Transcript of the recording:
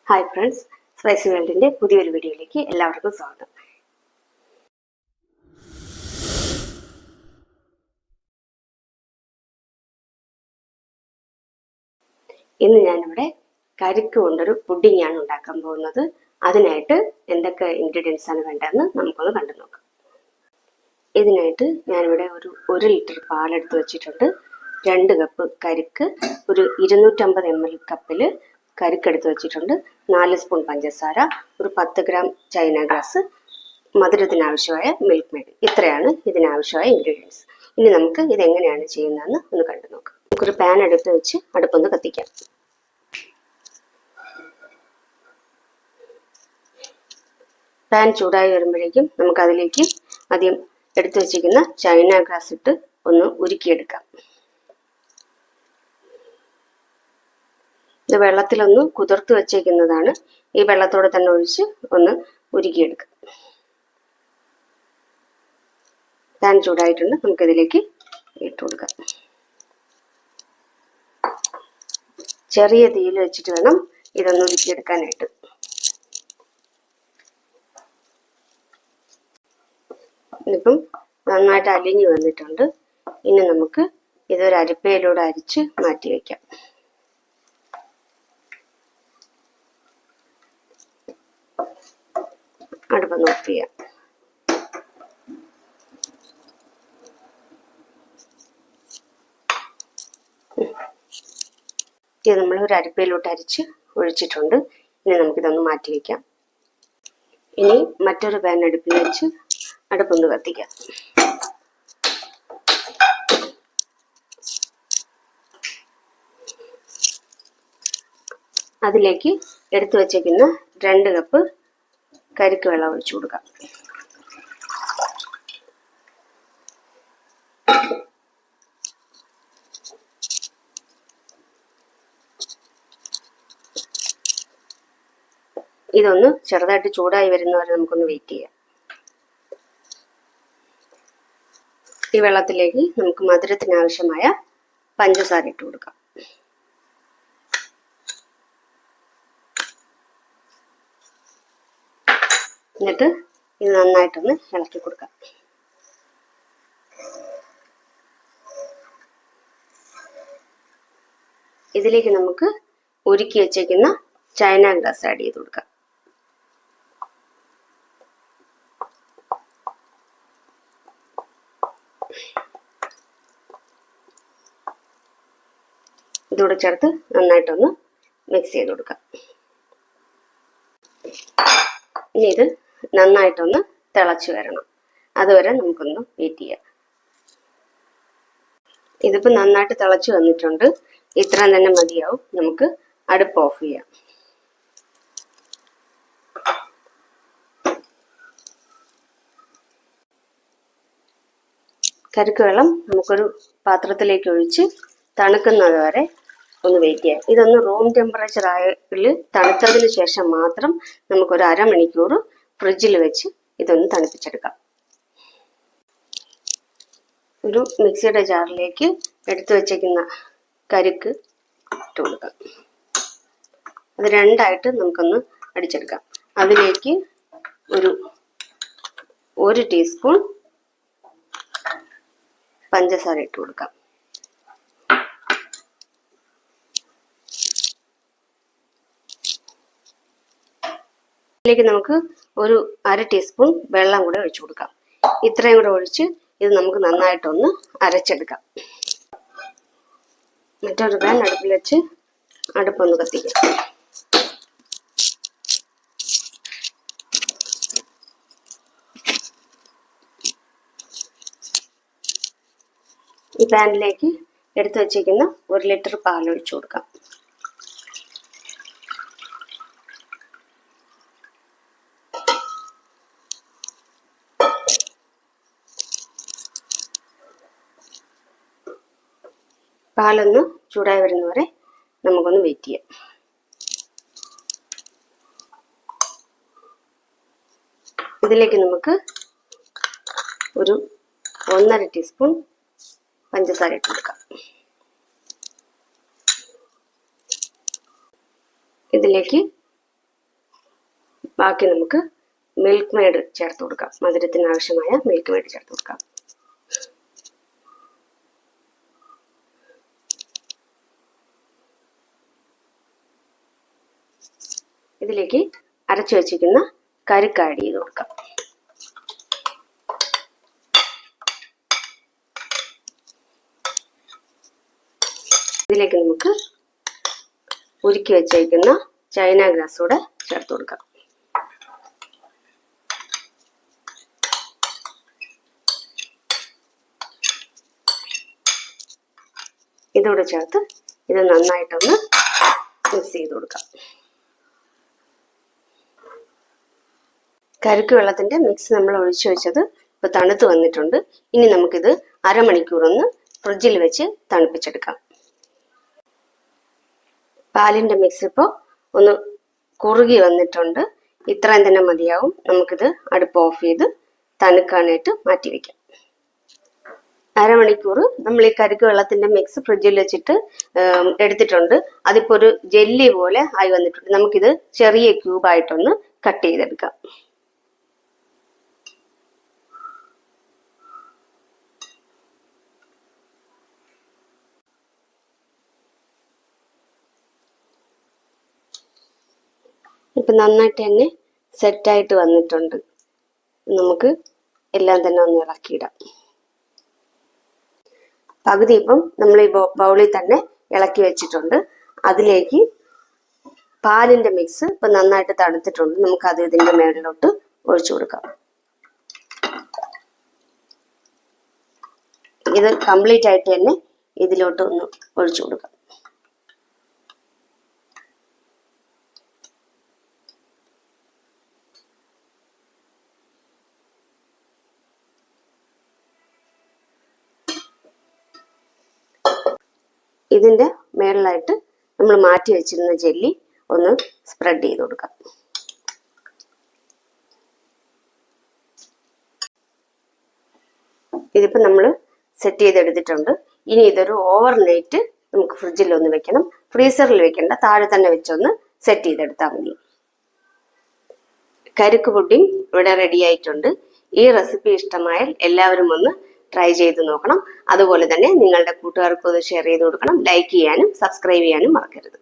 Hi friends, spicy വേൾഡിൻ്റെ പുതിയൊരു വീഡിയോയിലേക്ക് എല്ലാവർക്കും സ്വാഗതം. ഇന്ന് ഞാനിവിടെ കരിക്ക് കൊണ്ടൊരു പുഡിങ്ങാണ് ഉണ്ടാക്കാൻ പോകുന്നത്. അതിനായിട്ട് എന്തൊക്കെ ഇൻഗ്രീഡിയൻസ് ആണ് വേണ്ടതെന്ന് നമുക്കൊന്ന് കണ്ടു നോക്കാം. ഇതിനായിട്ട് ഞാനിവിടെ ഒരു ലിറ്റർ പാലെടുത്ത് വെച്ചിട്ടുണ്ട്. 2 കപ്പ് കരിക്ക്, ഒരു 250 ml കപ്പിൽ കരിക്കെടുത്ത് വെച്ചിട്ടുണ്ട്. 4 സ്പൂൺ പഞ്ചസാര, ഒരു 10 ഗ്രാം ചൈന ഗ്രാസ്, മധുരത്തിനാവശ്യമായ മിൽക്ക് മെയ്ഡ്. ഇത്രയാണ് ഇതിനാവശ്യമായ ഇൻഗ്രീഡിയൻസ്. ഇനി നമുക്ക് ഇതെങ്ങനെയാണ് ചെയ്യുന്നതെന്ന് ഒന്ന് കണ്ടു നോക്കാം. നമുക്കൊരു പാൻ എടുത്ത് വെച്ച് അടുപ്പൊന്ന് കത്തിക്കാം. പാൻ ചൂടായി വരുമ്പോഴേക്കും നമുക്കതിലേക്ക് ആദ്യം എടുത്തു വെച്ചിരിക്കുന്ന ചൈന ഗ്രാസ് ഇട്ട് ഒന്ന് ഉരുക്കിയെടുക്കാം. ഇത് വെള്ളത്തിലൊന്ന് കുതിർത്ത് വെച്ചേക്കുന്നതാണ്. ഈ വെള്ളത്തോടെ തന്നെ ഒഴിച്ച് ഒന്ന് ഉരുക്കിയെടുക്കാം. പാൻ ചൂടായിട്ടുണ്ട്, നമുക്കിതിലേക്ക് ഇട്ട് കൊടുക്കാം. ചെറിയ തീയിൽ വെച്ചിട്ട് വേണം ഇതൊന്ന് ഉരുക്കിയെടുക്കാനായിട്ട്. ഇപ്പം നന്നായിട്ട് അലിഞ്ഞു വന്നിട്ടുണ്ട്. ഇനി നമുക്ക് ഇതൊരു അരിപ്പയിലൂടെ അരിച്ച് മാറ്റി വയ്ക്കാം. അടുപ്പൊന്ന് ഓഫ് ചെയ്യാം. ഇത് നമ്മൾ ഒരു അരിപ്പയിലോട്ട് അരിച്ച് ഒഴിച്ചിട്ടുണ്ട്. ഇനി നമുക്കിതൊന്ന് മാറ്റി വയ്ക്കാം. ഇനി മറ്റൊരു പാൻ അടുപ്പിൽ വെച്ച് അടുപ്പൊന്ന് കത്തിക്കാം. അതിലേക്ക് എടുത്തു വച്ചേക്കുന്ന 2 കപ്പ് കരിക്ക് വെള്ളം ഒഴിച്ചു കൊടുക്കാം. ഇതൊന്ന് ചെറുതായിട്ട് ചൂടായി വരുന്നവരെ നമുക്കൊന്ന് വെയിറ്റ് ചെയ്യാം. ഈ വെള്ളത്തിലേക്ക് നമുക്ക് മധുരത്തിനാവശ്യമായ പഞ്ചസാര ഇട്ട് കൊടുക്കാം. എന്നിട്ട് ഇത് നന്നായിട്ടൊന്ന് ഇളക്കി കൊടുക്കാം. ഇതിലേക്ക് നമുക്ക് ഉരുക്കി വെച്ചേക്കുന്ന ചൈന ഗ്രാസ് ആഡ് ചെയ്ത് കൊടുക്കാം. ഇതോടെ ചേർത്ത് നന്നായിട്ടൊന്ന് മിക്സ് ചെയ്ത് കൊടുക്കാം. ഇനി ഇത് നന്നായിട്ടൊന്ന് തിളച്ച് വരണം. അതുവരെ നമുക്കൊന്ന് വെയിറ്റ് ചെയ്യാം. ഇതിപ്പോൾ നന്നായിട്ട് തിളച്ച് വന്നിട്ടുണ്ട്. ഇത്രയും തന്നെ മതിയാവും. നമുക്ക് അടുപ്പ് ഓഫ് ചെയ്യാം. കരിക്ക് വെള്ളം നമുക്കൊരു പാത്രത്തിലേക്ക് ഒഴിച്ച് തണുക്കുന്നത് വരെ ഒന്ന് വെയിറ്റ് ചെയ്യാം. ഇതൊന്ന് റൂം ടെമ്പറേച്ചർ ആയിൽ തണുത്തതിന് ശേഷം മാത്രം നമുക്കൊരു അരമണിക്കൂർ ഫ്രിഡ്ജിൽ വെച്ച് ഇതൊന്ന് തണുപ്പിച്ചെടുക്കാം. ഒരു മിക്സിയുടെ ജാറിലേക്ക് എടുത്തു വെച്ചേക്കുന്ന കരിക്ക് ഇട്ട് കൊടുക്കാം. അത് രണ്ടായിട്ട് നമുക്കൊന്ന് അടിച്ചെടുക്കാം. അതിലേക്ക് ഒരു ടീസ്പൂൺ പഞ്ചസാര ഇട്ട് കൊടുക്കാം. ഇതിലേക്ക് നമുക്ക് ഒരു അര ടീസ്പൂൺ വെള്ളം കൂടെ ഒഴിച്ചു കൊടുക്കാം. ഇത്രയും കൂടെ ഒഴിച്ച് ഇത് നമുക്ക് നന്നായിട്ടൊന്ന് അരച്ചെടുക്കാം. മറ്റൊരു പാൻ അടുപ്പിൽ വെച്ച് അടുപ്പൊന്ന് കത്തിക്കാം. ഈ പാനിലേക്ക് എടുത്തു വച്ചിരിക്കുന്ന 1 ലിറ്റർ പാൽ ഒഴിച്ചു കൊടുക്കാം. പാലൊന്ന് ചൂടായി വരുന്നവരെ നമുക്കൊന്ന് വെയിറ്റ് ചെയ്യാം. ഇതിലേക്ക് നമുക്ക് ഒരു 1.5 ടീസ്പൂൺ പഞ്ചസാര ഇട്ട് കൊടുക്കാം. ഇതിലേക്ക് ബാക്കി നമുക്ക് മിൽക്ക് മെയ്ഡ് ചേർത്ത് കൊടുക്കാം. മധുരത്തിന് ആവശ്യമായ മിൽക്ക് മെയ്ഡ് ചേർത്ത് കൊടുക്കാം. ഇതിലേക്ക് അരച്ചു വച്ചിരിക്കുന്ന കരിക്ക് ആഡ് ചെയ്ത് കൊടുക്കാം. ഇതിലേക്ക് നമുക്ക് ഉരുക്കി വെച്ചേക്കുന്ന ചൈന ഗ്രാസ് കൂടെ ചേർത്ത് കൊടുക്കാം. ഇതോടെ ചേർത്ത് ഇത് നന്നായിട്ടൊന്ന് മിക്സ് ചെയ്ത് കൊടുക്കാം. കരിക്ക് വെള്ളത്തിന്റെ മിക്സ് നമ്മൾ ഒഴിച്ചു വെച്ചത് ഇപ്പൊ തണുത്ത് വന്നിട്ടുണ്ട്. ഇനി നമുക്കിത് അരമണിക്കൂർ ഒന്ന് ഫ്രിഡ്ജിൽ വെച്ച് തണുപ്പിച്ചെടുക്കാം. പാലിന്റെ മിക്സ് ഇപ്പോൾ ഒന്ന് കുറുകി വന്നിട്ടുണ്ട്. ഇത്രയും തന്നെ മതിയാവും. നമുക്കിത് അടുപ്പ് ഓഫ് ചെയ്ത് തണുക്കാനായിട്ട് മാറ്റി വെക്കാം. അരമണിക്കൂർ നമ്മൾ ഈ കരിക്ക് വെള്ളത്തിന്റെ മിക്സ് ഫ്രിഡ്ജിൽ വെച്ചിട്ട് എടുത്തിട്ടുണ്ട്. അതിപ്പോ ഒരു ജെല്ലി പോലെ ആയി വന്നിട്ടുണ്ട്. നമുക്കിത് ചെറിയ ക്യൂബായിട്ടൊന്ന് കട്ട് ചെയ്തെടുക്കാം. ഇപ്പൊ നന്നായിട്ട് തന്നെ സെറ്റായിട്ട് വന്നിട്ടുണ്ട്. നമുക്ക് എല്ലാം തന്നെ ഒന്ന് ഇളക്കിയിടാം. പകുതി ഇപ്പം നമ്മൾ ഈ ബൗളിൽ തന്നെ ഇളക്കി വെച്ചിട്ടുണ്ട്. അതിലേക്ക് പാലിന്റെ മിക്സ് ഇപ്പൊ നന്നായിട്ട് തണുത്തിട്ടുണ്ട്. നമുക്ക് അത് ഇതിന്റെ മേളിലോട്ട് ഒഴിച്ചു കൊടുക്കാം. ഇത് കംപ്ലീറ്റ് ആയിട്ട് തന്നെ ഇതിലോട്ട് ഒന്ന് ഒഴിച്ചു കൊടുക്കാം. ഇതിന്റെ മേളിലായിട്ട് നമ്മൾ മാറ്റി വെച്ചിരുന്ന ജെല്ലി ഒന്ന് സ്പ്രെഡ് ചെയ്ത് കൊടുക്കാം. ഇതിപ്പോ നമ്മൾ സെറ്റ് ചെയ്തെടുത്തിട്ടുണ്ട്. ഇനി ഇതൊരു ഓവർനൈറ്റ് നമുക്ക് ഫ്രിഡ്ജിൽ ഒന്ന് വെക്കണം. ഫ്രീസറിൽ വെക്കേണ്ട, താഴെ തന്നെ വെച്ചൊന്ന് സെറ്റ് ചെയ്തെടുത്താൽ മതി. കരിക്ക് പുഡിംഗ് ഇവിടെ റെഡി ആയിട്ടുണ്ട്. ഈ റെസിപ്പി ഇഷ്ടമായാൽ എല്ലാവരും ഒന്ന് ട്രൈ ചെയ്ത് നോക്കണം. അതുപോലെ തന്നെ നിങ്ങളുടെ കൂട്ടുകാർക്ക് ഒന്ന് ഷെയർ ചെയ്ത് കൊടുക്കണം. ലൈക്ക് ചെയ്യാനും സബ്സ്ക്രൈബ് ചെയ്യാനും മറക്കരുത്.